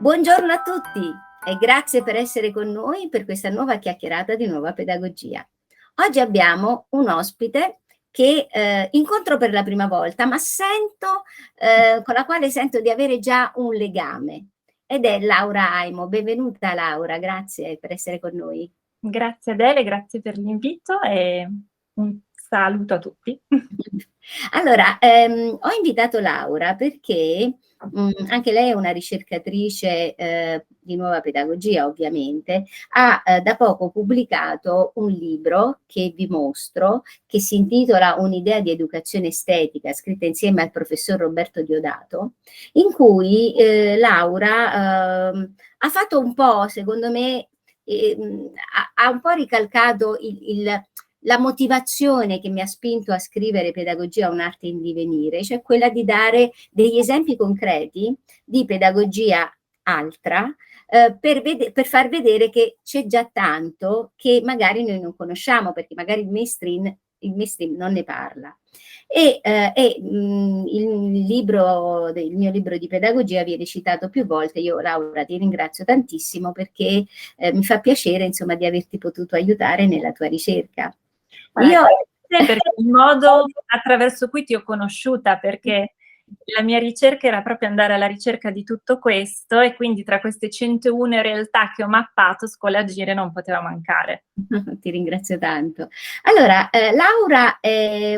Buongiorno a tutti e grazie per essere con noi per questa nuova chiacchierata di Nuova Pedagogia. Oggi abbiamo un ospite che incontro per la prima volta, ma con la quale sento di avere già un legame, ed è Laura Aimo. Benvenuta Laura, grazie per essere con noi. Grazie Adele, grazie per l'invito e un saluto a tutti. Allora, ho invitato Laura perché anche lei è una ricercatrice di nuova pedagogia, ovviamente. Ha da poco pubblicato un libro che vi mostro, che si intitola Un'idea di educazione estetica, scritta insieme al professor Roberto Diodato, in cui Laura ha fatto un po', secondo me, ha un po' ricalcato la motivazione che mi ha spinto a scrivere Pedagogia, un'arte in divenire, cioè quella di dare degli esempi concreti di pedagogia altra, per far vedere che c'è già tanto che magari noi non conosciamo, perché magari il mainstream non ne parla. Il mio libro di pedagogia viene citato più volte. Io, Laura, ti ringrazio tantissimo perché mi fa piacere, insomma, di averti potuto aiutare nella tua ricerca. Io Grazie perché il modo attraverso cui ti ho conosciuta, perché la mia ricerca era proprio andare alla ricerca di tutto questo e quindi tra queste 101 realtà che ho mappato, Scolagire non poteva mancare. Ti ringrazio tanto. Allora, Laura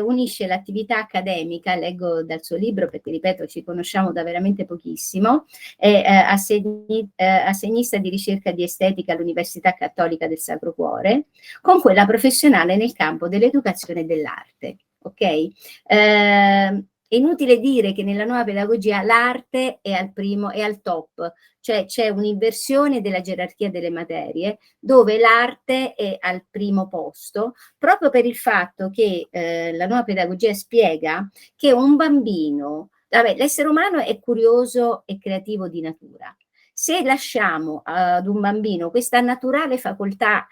unisce l'attività accademica, leggo dal suo libro perché, ripeto, ci conosciamo da veramente pochissimo, è assegnista di ricerca di estetica all'Università Cattolica del Sacro Cuore, con quella professionale nel campo dell'educazione e dell'arte. Ok? È inutile dire che nella nuova pedagogia l'arte è al top, cioè c'è un'inversione della gerarchia delle materie, dove l'arte è al primo posto, proprio per il fatto che la nuova pedagogia spiega che un bambino, l'essere umano è curioso e creativo di natura. Se lasciamo ad un bambino questa naturale facoltà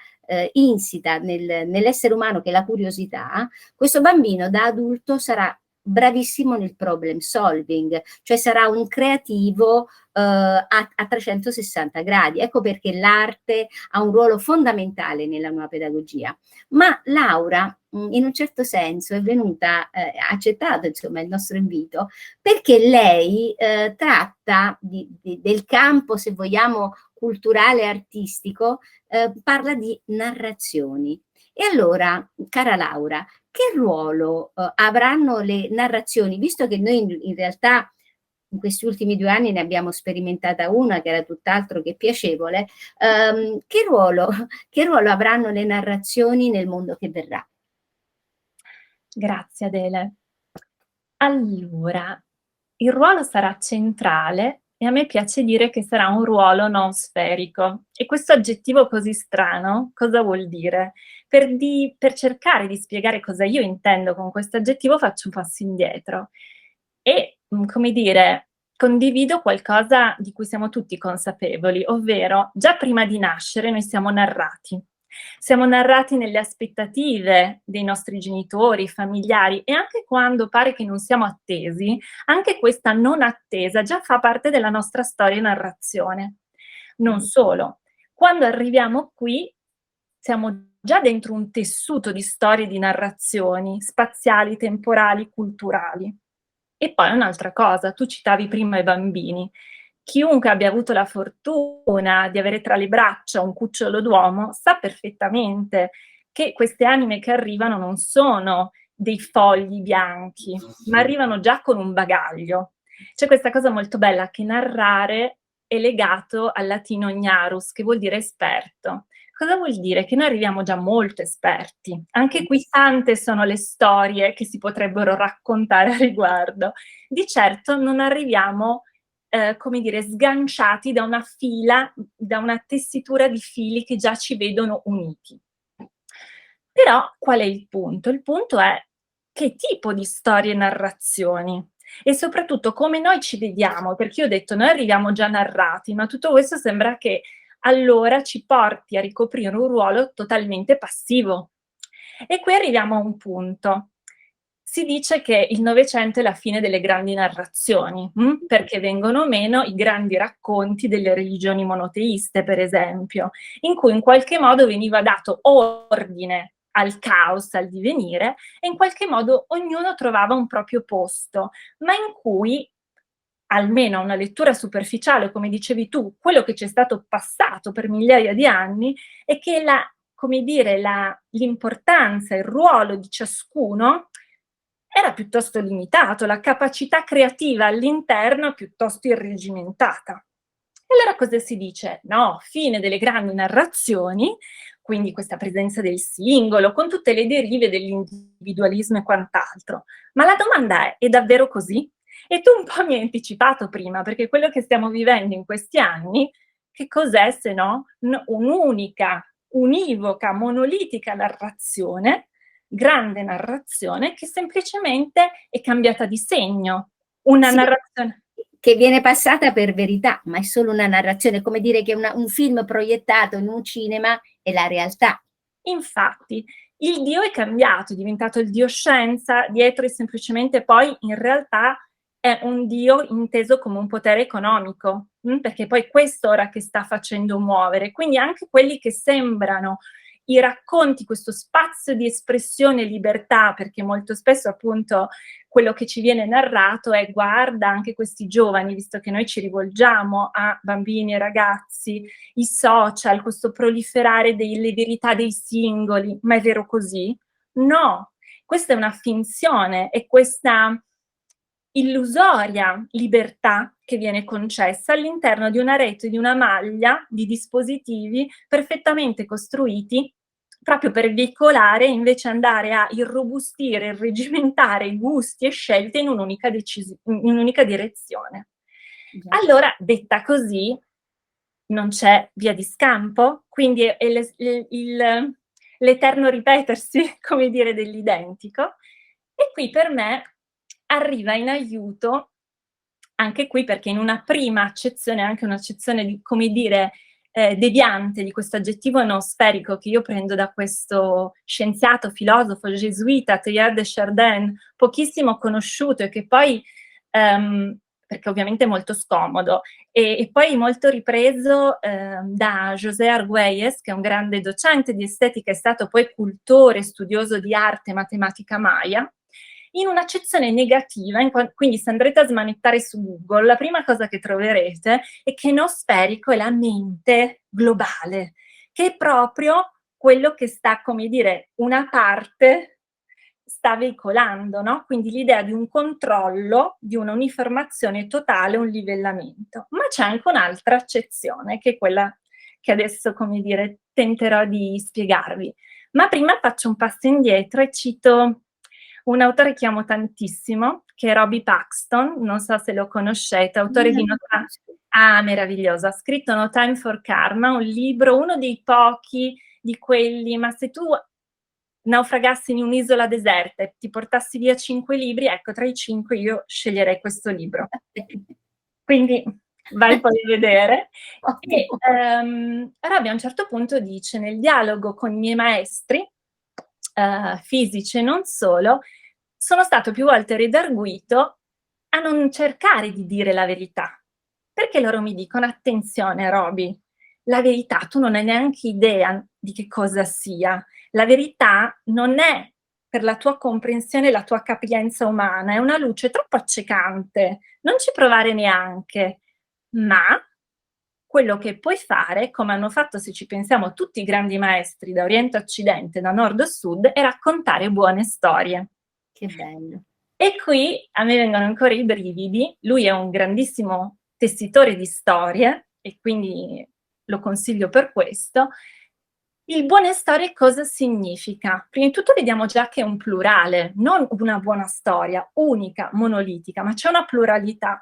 insita nell'essere umano, che è la curiosità, questo bambino da adulto sarà bravissimo nel problem solving, cioè sarà un creativo a 360 gradi. Ecco perché l'arte ha un ruolo fondamentale nella nuova pedagogia. Ma Laura, in un certo senso, è venuta, ha accettato insomma il nostro invito, perché lei tratta del campo, se vogliamo, culturale e artistico, parla di narrazioni. E allora, cara Laura, che ruolo avranno le narrazioni, visto che noi in realtà in questi ultimi 2 anni ne abbiamo sperimentata una che era tutt'altro che piacevole, che ruolo avranno le narrazioni nel mondo che verrà? Grazie Adele. Allora, il ruolo sarà centrale e a me piace dire che sarà un ruolo non sferico. E questo aggettivo così strano cosa vuol dire? Per cercare di spiegare cosa io intendo con questo aggettivo faccio un passo indietro e, come dire, condivido qualcosa di cui siamo tutti consapevoli, ovvero già prima di nascere noi siamo narrati. Siamo narrati nelle aspettative dei nostri genitori, familiari e anche quando pare che non siamo attesi, anche questa non attesa già fa parte della nostra storia e narrazione. Non solo, quando arriviamo qui siamo già dentro un tessuto di storie e di narrazioni spaziali, temporali, culturali. E poi un'altra cosa, tu citavi prima i bambini. Chiunque abbia avuto la fortuna di avere tra le braccia un cucciolo d'uomo sa perfettamente che queste anime che arrivano non sono dei fogli bianchi, ma arrivano già con un bagaglio. C'è questa cosa molto bella che narrare è legato al latino ignarus, che vuol dire esperto. Cosa vuol dire? Che noi arriviamo già molto esperti. Anche qui tante sono le storie che si potrebbero raccontare a riguardo. Di certo non arriviamo, come dire, sganciati da una fila, da una tessitura di fili che già ci vedono uniti. Però qual è il punto? Il punto è che tipo di storie e narrazioni e soprattutto come noi ci vediamo, perché io ho detto noi arriviamo già narrati, ma tutto questo sembra che allora ci porti a ricoprire un ruolo totalmente passivo. E qui arriviamo a un punto. Si dice che il Novecento è la fine delle grandi narrazioni, perché vengono meno i grandi racconti delle religioni monoteiste, per esempio, in cui in qualche modo veniva dato ordine al caos, al divenire, e in qualche modo ognuno trovava un proprio posto, ma in cui, almeno a una lettura superficiale, come dicevi tu, quello che ci è stato passato per migliaia di anni è che come dire, l'importanza, il ruolo di ciascuno era piuttosto limitato, la capacità creativa all'interno piuttosto irreggimentata. E allora cosa si dice? No, fine delle grandi narrazioni, quindi questa presenza del singolo, con tutte le derive dell'individualismo e quant'altro. Ma la domanda è davvero così? E tu un po' mi hai anticipato prima, perché quello che stiamo vivendo in questi anni, che cos'è se no un'unica, univoca, monolitica narrazione, grande narrazione, che semplicemente è cambiata di segno. Una Sì, narrazione... che viene passata per verità, ma è solo una narrazione, come dire che un film proiettato in un cinema è la realtà. Infatti, il Dio è cambiato, è diventato il Dio scienza, dietro è semplicemente poi in realtà è un Dio inteso come un potere economico, perché poi questo ora che sta facendo muovere. Quindi anche quelli che sembrano i racconti, questo spazio di espressione e libertà, perché molto spesso appunto quello che ci viene narrato è guarda anche questi giovani, visto che noi ci rivolgiamo a bambini e ragazzi, i social, questo proliferare delle verità dei singoli, ma è vero così? No, questa è una finzione, è questa illusoria libertà che viene concessa all'interno di una rete, di una maglia di dispositivi perfettamente costruiti proprio per veicolare e invece andare a irrobustire, irreggimentare i gusti e scelte in in un'unica direzione. Già. Allora, detta così, non c'è via di scampo, quindi è l'eterno ripetersi, come dire, dell'identico. E qui per me arriva in aiuto, anche qui perché in una prima accezione, anche un'accezione di, come dire, deviante di questo aggettivo noosferico che io prendo da questo scienziato, filosofo, gesuita, Teilhard de Chardin, pochissimo conosciuto e che poi, perché ovviamente è molto scomodo, e poi molto ripreso da José Argüelles, che è un grande docente di estetica, è stato poi cultore, studioso di arte e matematica maya, in un'accezione negativa, quindi se andrete a smanettare su Google, la prima cosa che troverete è che noosferico è la mente globale, che è proprio quello che sta, come dire, una parte sta veicolando, no? Quindi l'idea di un controllo, di una uniformazione totale, un livellamento. Ma c'è anche un'altra accezione, che è quella che adesso, come dire, tenterò di spiegarvi. Ma prima faccio un passo indietro e cito un autore che amo tantissimo, che è Robbie Paxton, non so se lo conoscete, autore di meraviglioso, ha scritto No Time for Karma, un libro, uno dei pochi di quelli, ma se tu naufragassi in un'isola deserta e ti portassi via 5 libri, ecco, tra i 5 io sceglierei questo libro. Quindi vai poi a vedere. E Robbie a un certo punto dice, nel dialogo con i miei maestri, fisici e non solo, sono stato più volte redarguito a non cercare di dire la verità. Perché loro mi dicono, attenzione Roby, la verità tu non hai neanche idea di che cosa sia. La verità non è per la tua comprensione e la tua capienza umana, è una luce troppo accecante, non ci provare neanche, ma quello che puoi fare, come hanno fatto se ci pensiamo tutti i grandi maestri da Oriente a Occidente, da Nord a Sud, è raccontare buone storie. Che bello. E qui a me vengono ancora i brividi, lui è un grandissimo tessitore di storie e quindi lo consiglio per questo. Il buone storie cosa significa? Prima di tutto vediamo già che è un plurale, non una buona storia, unica, monolitica, ma c'è una pluralità.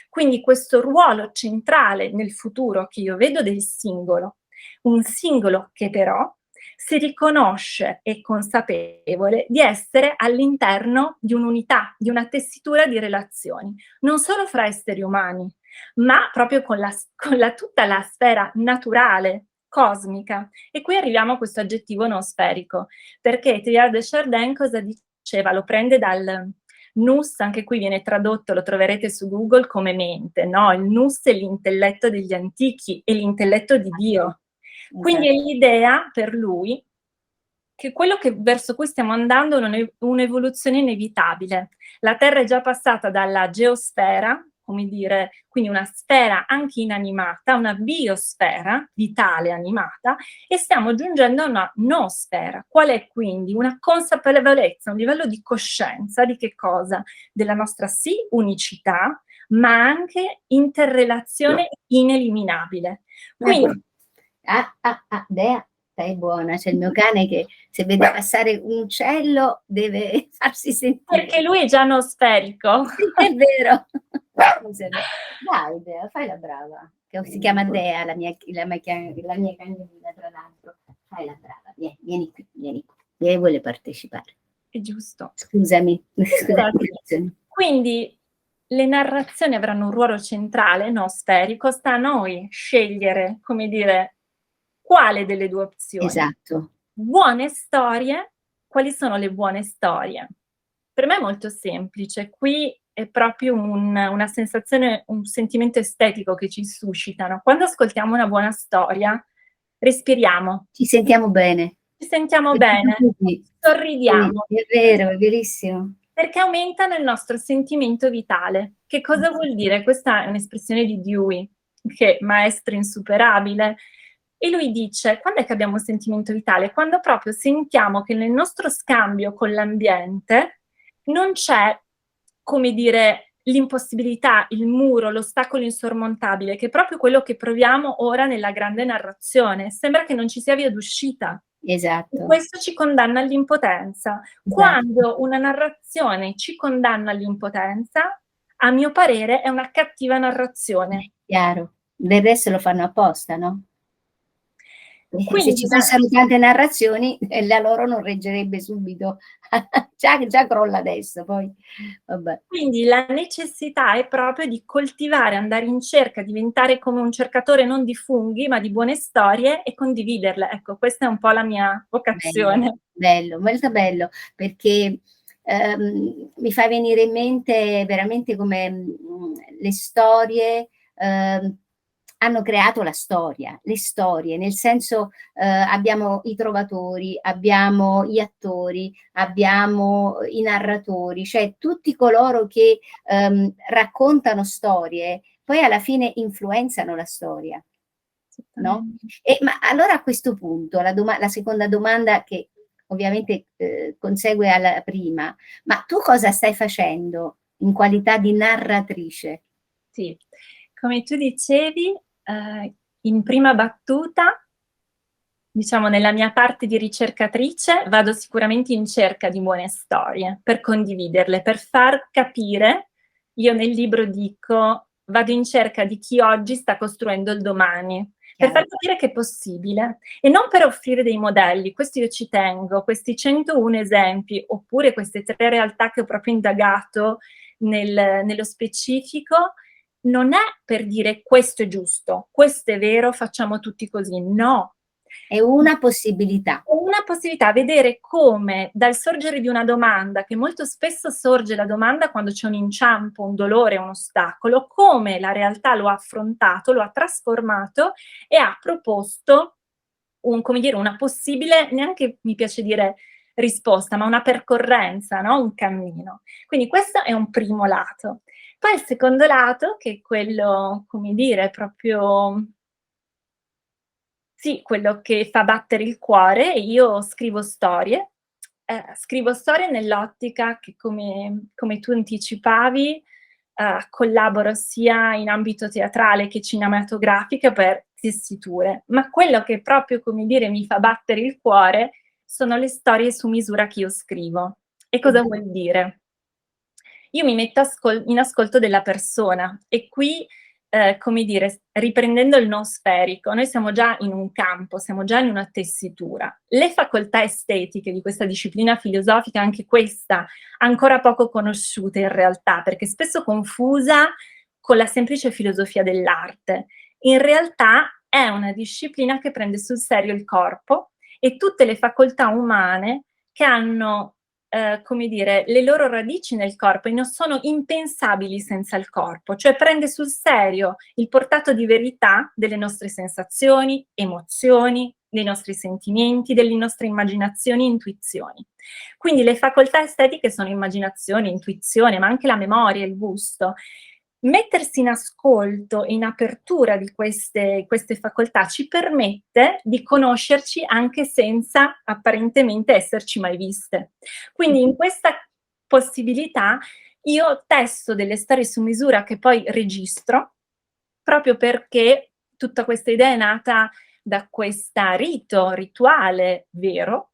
Quindi questo ruolo centrale nel futuro che io vedo del singolo, un singolo che però si riconosce e consapevole di essere all'interno di un'unità, di una tessitura di relazioni, non solo fra esseri umani, ma proprio con tutta la sfera naturale, cosmica. E qui arriviamo a questo aggettivo noosferico, perché Teilhard de Chardin cosa dice? diceva, lo prende dal nous, anche qui viene tradotto, lo troverete su Google come mente, no? Il nous è l'intelletto degli antichi, e l'intelletto di Dio. Quindi è l'idea per lui che quello verso cui stiamo andando è un'evoluzione inevitabile. La Terra è già passata dalla geosfera, come dire, quindi una sfera anche inanimata, una biosfera vitale animata, e stiamo giungendo a una noosfera. Qual è quindi? Una consapevolezza, un livello di coscienza di che cosa? Della nostra sì unicità, ma anche interrelazione ineliminabile. Quindi Dea, stai buona, c'è il mio cane che se vede passare un uccello deve farsi sentire. Perché lui è già noosferico. È vero. Dai Dea, fai la brava. Che si chiama Dea, la mia cagnolina, tra l'altro. Fai la brava, vieni qui. Lei vuole partecipare. È giusto. Scusami. Quindi le narrazioni avranno un ruolo centrale, noosferico, sta a noi scegliere, come dire, quale delle due opzioni. Esatto. Buone storie, quali sono le buone storie? Per me è molto semplice, qui è proprio una sensazione, un sentimento estetico che ci suscitano. Quando ascoltiamo una buona storia, respiriamo. Ci sentiamo bene. Ci sentiamo bene, sorridiamo. Sì, è vero, è verissimo. Perché aumentano il nostro sentimento vitale. Che cosa vuol dire? Questa è un'espressione di Dewey, che è maestro insuperabile, e lui dice, quando è che abbiamo un sentimento vitale? Quando proprio sentiamo che nel nostro scambio con l'ambiente non c'è, come dire, l'impossibilità, il muro, l'ostacolo insormontabile, che è proprio quello che proviamo ora nella grande narrazione. Sembra che non ci sia via d'uscita. Esatto. E questo ci condanna all'impotenza. Quando una narrazione ci condanna all'impotenza, a mio parere è una cattiva narrazione. Chiaro. Del resto lo fanno apposta, no? Quindi, se ci fossero tante narrazioni, la loro non reggerebbe subito. già crolla adesso, poi vabbè. Quindi la necessità è proprio di coltivare, andare in cerca, diventare come un cercatore non di funghi, ma di buone storie, e condividerle. Ecco, questa è un po' la mia vocazione. Bello, molto bello, perché mi fa venire in mente veramente come le storie hanno creato la storia, le storie, nel senso abbiamo i trovatori, abbiamo gli attori, abbiamo i narratori, cioè tutti coloro che raccontano storie, poi alla fine influenzano la storia. No? Ma allora a questo punto la seconda domanda, che ovviamente consegue alla prima, ma tu cosa stai facendo in qualità di narratrice? Sì, come tu dicevi, in prima battuta, diciamo nella mia parte di ricercatrice, vado sicuramente in cerca di buone storie, per condividerle, per far capire, io nel libro dico, vado in cerca di chi oggi sta costruendo il domani, per far capire che è possibile, e non per offrire dei modelli. Questo io ci tengo, questi 101 esempi, oppure queste 3 realtà che ho proprio indagato nello specifico, non è per dire questo è giusto, questo è vero, facciamo tutti così, no. È una possibilità. Una possibilità, vedere come dal sorgere di una domanda, che molto spesso sorge la domanda quando c'è un inciampo, un dolore, un ostacolo, come la realtà lo ha affrontato, lo ha trasformato e ha proposto come dire, una possibile, neanche mi piace dire risposta, ma una percorrenza, no? Un cammino. Quindi questo è un primo lato. Poi il secondo lato, che è quello, come dire, proprio sì, quello che fa battere il cuore. Io scrivo storie nell'ottica che, come tu anticipavi, collaboro sia in ambito teatrale che cinematografico per tessiture, ma quello che proprio, come dire, mi fa battere il cuore sono le storie su misura che io scrivo. E cosa vuol dire? Io mi metto in ascolto della persona, e qui come dire, riprendendo il noosferico, noi siamo già in un campo, siamo già in una tessitura. Le facoltà estetiche di questa disciplina filosofica, anche questa, ancora poco conosciuta in realtà, perché spesso confusa con la semplice filosofia dell'arte. In realtà è una disciplina che prende sul serio il corpo e tutte le facoltà umane che hanno come dire, le loro radici nel corpo e non sono impensabili senza il corpo, cioè prende sul serio il portato di verità delle nostre sensazioni, emozioni, dei nostri sentimenti, delle nostre immaginazioni, intuizioni. Quindi le facoltà estetiche sono immaginazione, intuizione, ma anche la memoria, il gusto. Mettersi in ascolto e in apertura di queste facoltà ci permette di conoscerci anche senza apparentemente esserci mai viste. Quindi in questa possibilità io testo delle storie su misura che poi registro, proprio perché tutta questa idea è nata da questa rituale vero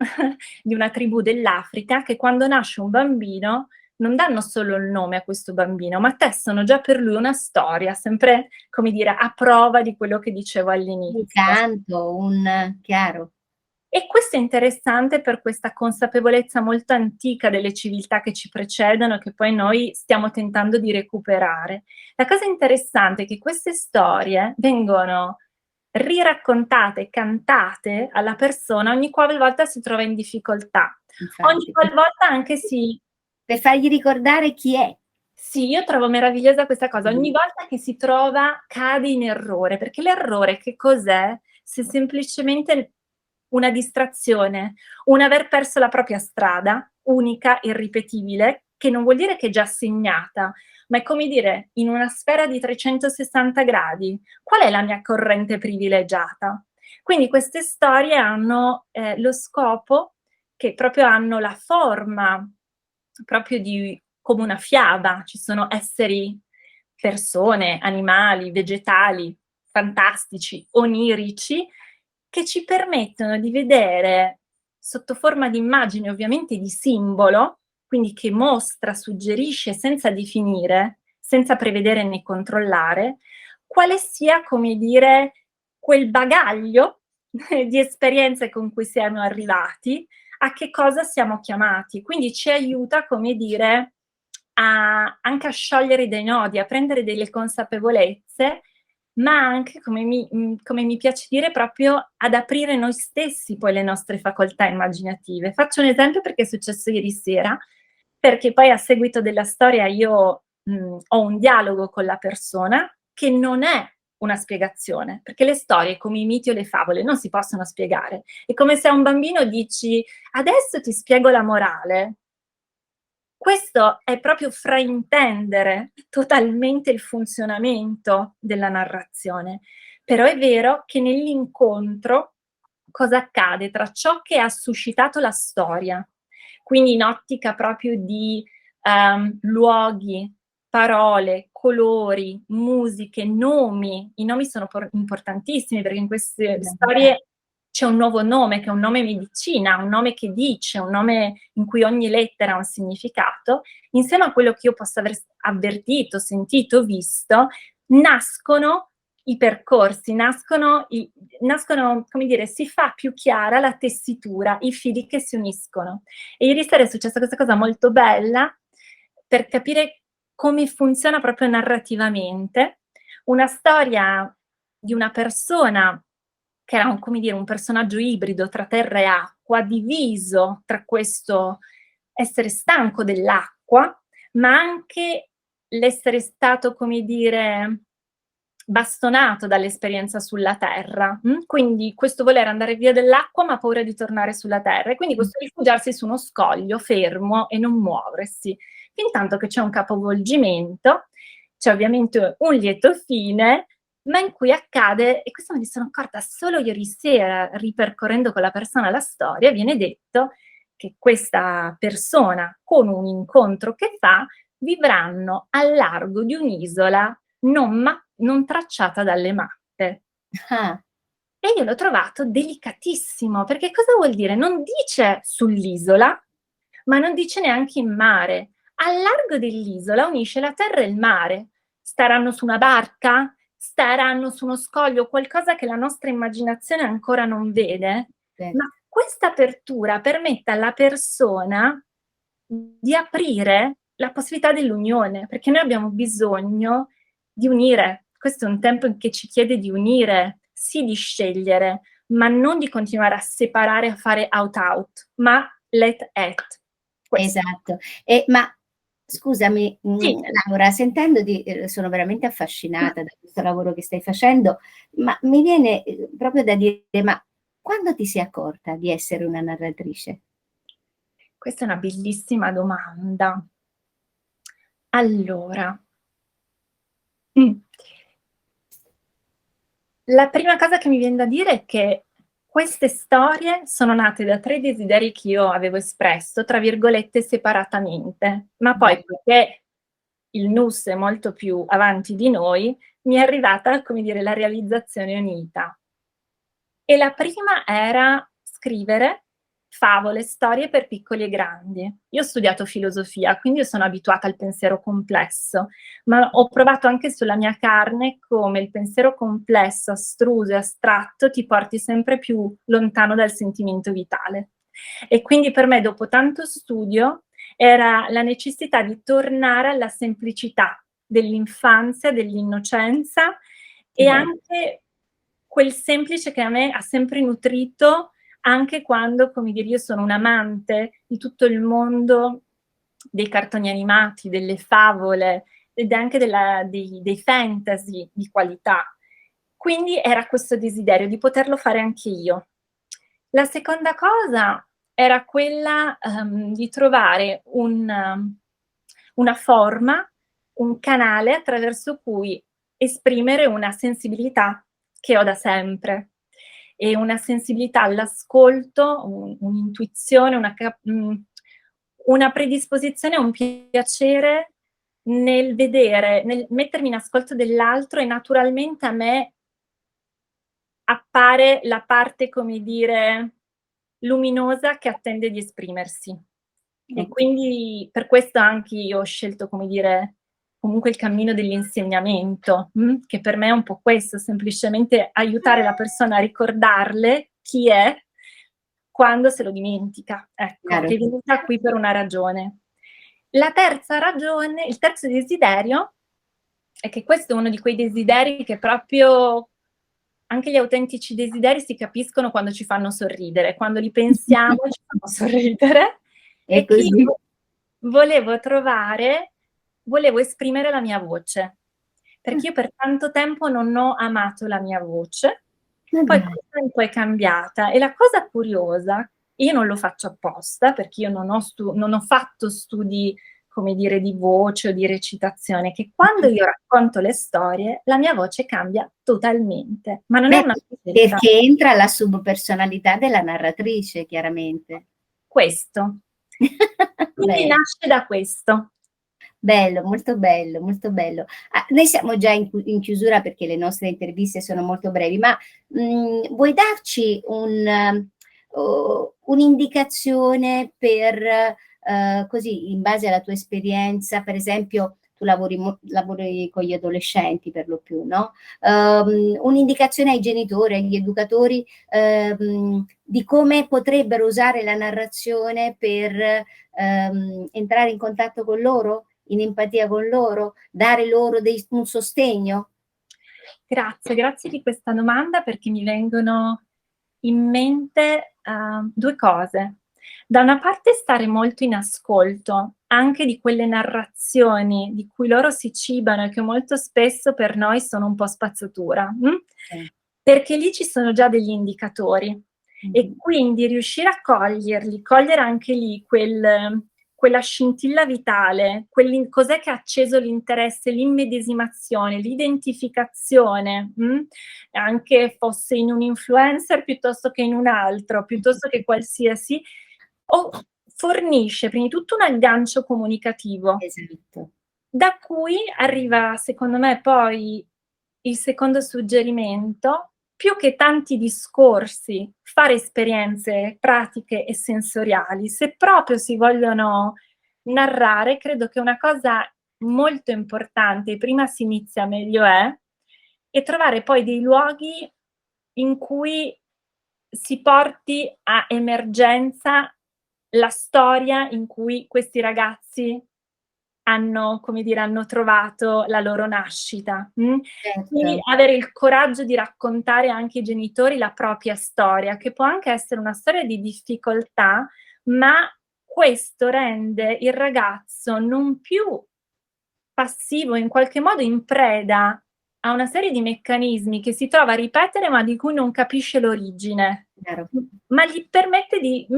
di una tribù dell'Africa che quando nasce un bambino non danno solo il nome a questo bambino, ma tessono già per lui una storia, sempre, come dire, a prova di quello che dicevo Un all'inizio. canto, un chiaro. E questo è interessante per questa consapevolezza molto antica delle civiltà che ci precedono e che poi noi stiamo tentando di recuperare. La cosa interessante è che queste storie vengono riraccontate, cantate alla persona ogni qualvolta si trova in difficoltà, ogni Infatti, qualvolta anche si... per fargli ricordare chi è. Sì, io trovo meravigliosa questa cosa. Ogni volta che si trova cade in errore, perché l'errore che cos'è? Se semplicemente una distrazione, un aver perso la propria strada, unica, irripetibile, che non vuol dire che è già segnata, ma è come dire in una sfera di 360 gradi, qual è la mia corrente privilegiata? Quindi queste storie hanno lo scopo che proprio hanno la forma proprio di come una fiaba, ci sono esseri, persone, animali, vegetali, fantastici, onirici, che ci permettono di vedere sotto forma di immagine, ovviamente di simbolo, quindi che mostra, suggerisce senza definire, senza prevedere né controllare, quale sia, come dire, quel bagaglio di esperienze con cui siamo arrivati, a che cosa siamo chiamati. Quindi ci aiuta, come dire, anche a sciogliere dei nodi, a prendere delle consapevolezze, ma anche, come mi piace dire, proprio ad aprire noi stessi poi le nostre facoltà immaginative. Faccio un esempio perché è successo ieri sera, perché poi a seguito della storia io ho un dialogo con la persona che non è una spiegazione, perché le storie, come i miti o le favole, non si possono spiegare. È come se a un bambino dici adesso ti spiego la morale. Questo è proprio fraintendere totalmente il funzionamento della narrazione. Però è vero che nell'incontro cosa accade tra ciò che ha suscitato la storia, quindi in ottica proprio di luoghi, parole, colori, musiche, nomi. I nomi sono importantissimi perché in queste storie c'è un nuovo nome, che è un nome medicina, un nome che dice, un nome in cui ogni lettera ha un significato, insieme a quello che io posso aver avvertito, sentito, visto, nascono i percorsi, nascono, come dire, si fa più chiara la tessitura, i fili che si uniscono. E ieri sera è successa questa cosa molto bella per capire come funziona proprio narrativamente una storia di una persona che era un, come dire, un personaggio ibrido tra terra e acqua, diviso tra questo essere stanco dell'acqua, ma anche l'essere stato, come dire, bastonato dall'esperienza sulla terra. Quindi questo voler andare via dall'acqua ma paura di tornare sulla terra. E quindi questo rifugiarsi su uno scoglio fermo e non muoversi. Fintanto che c'è un capovolgimento, c'è ovviamente un lieto fine, ma in cui accade, e questo me ne sono accorta solo ieri sera, ripercorrendo con la persona la storia, viene detto che questa persona, con un incontro che fa, vivranno al largo di un'isola non tracciata dalle mappe. Ah, E io l'ho trovato delicatissimo, perché cosa vuol dire? Non dice sull'isola, ma non dice neanche in mare. Al largo dell'isola unisce la terra e il mare. Staranno su una barca? Staranno su uno scoglio? Qualcosa che la nostra immaginazione ancora non vede? certo. Ma questa apertura permette alla persona di aprire la possibilità dell'unione, perché noi abbiamo bisogno di unire. Questo è un tempo in che ci chiede di unire, sì di scegliere, ma non di continuare a separare, a fare out-out, ma let at. Questo. Esatto. Ma scusami, Sì. Laura, sentendoti, sono veramente affascinata da questo lavoro che stai facendo, ma mi viene proprio da dire, ma quando ti sei accorta di essere una narratrice? Questa è una bellissima domanda. Allora, mh, la prima cosa che mi vien da dire è che queste storie sono nate da 3 desideri che io avevo espresso, tra virgolette, "separatamente", ma poi poiché il NUS è molto più avanti di noi, mi è arrivata, come dire, la realizzazione unita. E la prima era scrivere favole, storie per piccoli e grandi. Io ho studiato filosofia, quindi io sono abituata al pensiero complesso, ma ho provato anche sulla mia carne come il pensiero complesso, astruso e astratto ti porti sempre più lontano dal sentimento vitale. E quindi per me, dopo tanto studio, era la necessità di tornare alla semplicità dell'infanzia, dell'innocenza Che e bello. anche quel semplice che a me ha sempre nutrito, anche quando, come dire, io sono un'amante di tutto il mondo dei cartoni animati, delle favole ed anche dei fantasy di qualità. Quindi era questo desiderio di poterlo fare anche io. La seconda cosa era quella, di trovare una forma, un canale attraverso cui esprimere una sensibilità che ho da sempre e una sensibilità all'ascolto, un'intuizione, una predisposizione, un piacere nel vedere, nel mettermi in ascolto dell'altro e naturalmente a me appare la parte, come dire, luminosa che attende di esprimersi. E Okay. quindi per questo anche io ho scelto, come dire, comunque il cammino dell'insegnamento, che per me è un po' questo, semplicemente aiutare la persona a ricordarle chi è quando se lo dimentica, ecco, Chiaro. che è venuta qui per una ragione. La terza ragione, il terzo desiderio è che questo è uno di quei desideri che proprio anche gli autentici desideri si capiscono quando ci fanno sorridere, quando li pensiamo ci fanno sorridere, È e che io così? volevo trovare volevo esprimere la mia voce, Ah, perché io per tanto tempo non ho amato la mia voce, ma poi dai. col tempo è cambiata e la cosa curiosa, io non lo faccio apposta, perché io non ho fatto studi, come dire, di voce o di recitazione, che quando io racconto le storie la mia voce cambia totalmente, ma non è Beh, una scelta. perché entra la subpersonalità della narratrice, chiaramente. Questo. Quindi Bello. nasce da questo. Bello, molto bello, molto bello. Ah, noi siamo già in chiusura perché le nostre interviste sono molto brevi, ma vuoi darci un'indicazione per, così, in base alla tua esperienza, per esempio, tu lavori con gli adolescenti per lo più, no? Un'indicazione ai genitori, agli educatori, di come potrebbero usare la narrazione per entrare in contatto con loro? In empatia con loro, dare loro un sostegno? Grazie, grazie di questa domanda perché mi vengono in mente, 2 cose. Da una parte stare molto in ascolto, anche di quelle narrazioni di cui loro si cibano e che molto spesso per noi sono un po' spazzatura, perché lì ci sono già degli indicatori e Mh-mh. quindi riuscire a coglierli, cogliere anche lì quella scintilla vitale, cos'è che ha acceso l'interesse, l'immedesimazione, l'identificazione, anche fosse in un influencer piuttosto che in un altro, piuttosto che qualsiasi, o fornisce prima di tutto un aggancio comunicativo, Esatto. da cui arriva secondo me poi il secondo suggerimento: più che tanti discorsi, fare esperienze pratiche e sensoriali. Se proprio si vogliono narrare, credo che una cosa molto importante, e prima si inizia meglio è trovare poi dei luoghi in cui si porti a emergenza la storia in cui questi ragazzi hanno, come dire, hanno trovato la loro nascita, Certo. quindi avere il coraggio di raccontare anche ai genitori la propria storia, che può anche essere una storia di difficoltà, ma questo rende il ragazzo non più passivo, in qualche modo in preda a una serie di meccanismi che si trova a ripetere, ma di cui non capisce l'origine. Chiaro. Ma gli permette di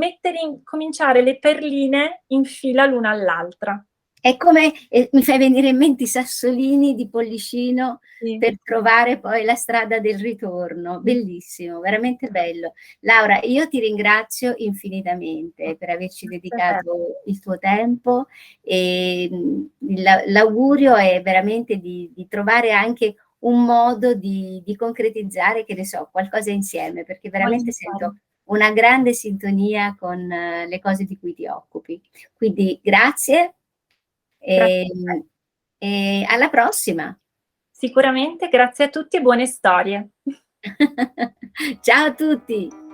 cominciare le perline in fila l'una all'altra. È come, mi fai venire in mente i sassolini di Pollicino Sì. per trovare poi la strada del ritorno. Bellissimo, veramente bello. Laura, io ti ringrazio infinitamente per averci dedicato il tuo tempo e l'augurio è veramente di trovare anche un modo di concretizzare, che ne so, qualcosa insieme, perché veramente sento una grande sintonia con le cose di cui ti occupi. Quindi grazie. E alla prossima. Sicuramente, grazie a tutti e buone storie. Ciao a tutti.